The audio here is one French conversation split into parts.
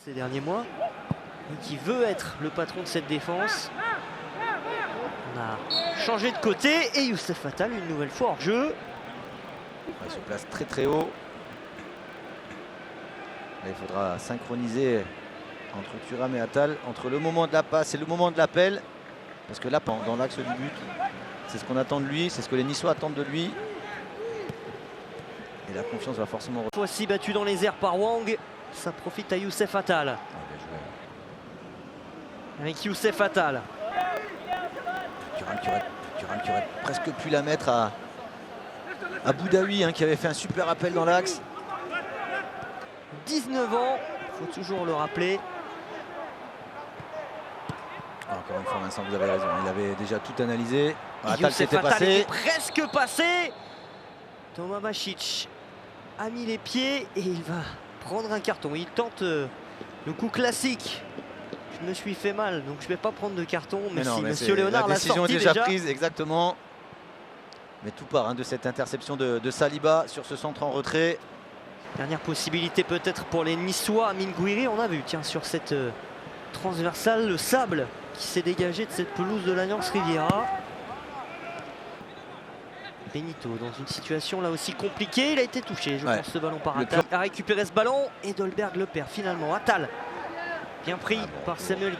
Ces derniers mois, et qui veut être le patron de cette défense. On a changé de côté et Youssef Attal une nouvelle fois hors jeu. Il se place très très haut. Là, il faudra synchroniser entre Thuram et Attal, entre le moment de la passe et le moment de l'appel. Parce que là, dans l'axe du but, c'est ce qu'on attend de lui, c'est ce que les Niçois attendent de lui. Et la confiance va forcément... Voici battu dans les airs par Wang. Ça profite à Youssef Attal. Avec Youssef Attal. Thuram qui aurait presque pu la mettre à Boudaoui, hein, qui avait fait un super appel dans l'axe. 19 ans, il faut toujours le rappeler. Encore une fois, Vincent, vous avez raison. Il avait déjà tout analysé. Attal s'était passé. Presque passé. Thomas Bašić a mis les pieds et il va prendre un carton. Il tente le coup classique. Je me suis fait mal, donc je ne vais pas prendre de carton. Mais si Monsieur Léonard l'a sorti déjà. La décision est déjà prise, exactement. Mais tout part de cette interception de Saliba sur ce centre en retrait. Dernière possibilité peut-être pour les Niçois. Amine Gouiri, on a vu, tiens, sur cette transversale, le sable qui s'est dégagé de cette pelouse de l'Alliance Riviera. Benito dans une situation là aussi compliquée, il a été touché, je pense, ce ballon par Attal. A récupéré ce ballon et Dolberg le perd finalement. Attal, bien pris par Samuel, il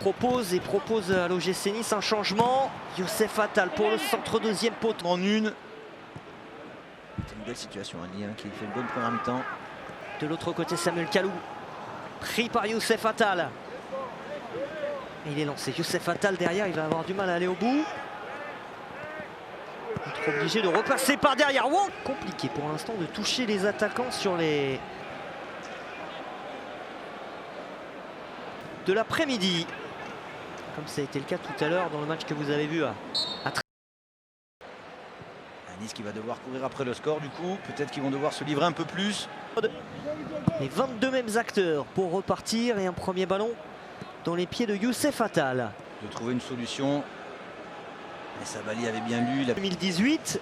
propose à l'OGC Nice un changement. Youssef Attal pour le centre deuxième poteau. En une. C'est une belle situation, Lien qui fait une bonne première mi-temps. De l'autre côté, Samuel Kalou, pris par Youssef Attal. Et il est lancé. Youssef Attal derrière, il va avoir du mal à aller au bout. Il est obligé de repasser par derrière. Wow, compliqué pour l'instant de toucher les attaquants sur les... de l'après-midi. Comme ça a été le cas tout à l'heure dans le match que vous avez vu à Nice qui va devoir courir après le score du coup. Peut-être qu'ils vont devoir se livrer un peu plus. Les 22 mêmes acteurs pour repartir et un premier ballon dans les pieds de Youssef Attal. De trouver une solution. Mais Sabaly avait bien lu. 2018,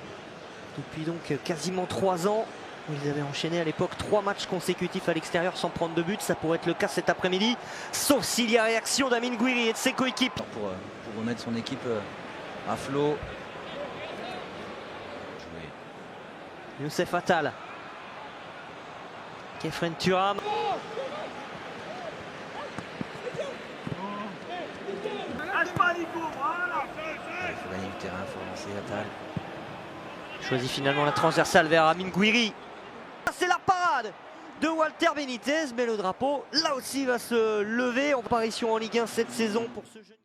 depuis donc quasiment 3 ans. Ils avaient enchaîné à l'époque 3 matchs consécutifs à l'extérieur sans prendre de but. Ça pourrait être le cas cet après-midi. Sauf s'il y a réaction d'Amine Gouiri et de ses coéquipiers. Pour remettre son équipe à flot. Youssef Attal. Khéphren Thuram. Il faut gagner du terrain, il faut lancer Attal. Choisit finalement la transversale vers Amine Gouiri. C'est la parade de Walter Benitez, mais le drapeau là aussi va se lever. En apparition en Ligue 1 cette saison pour ce jeune.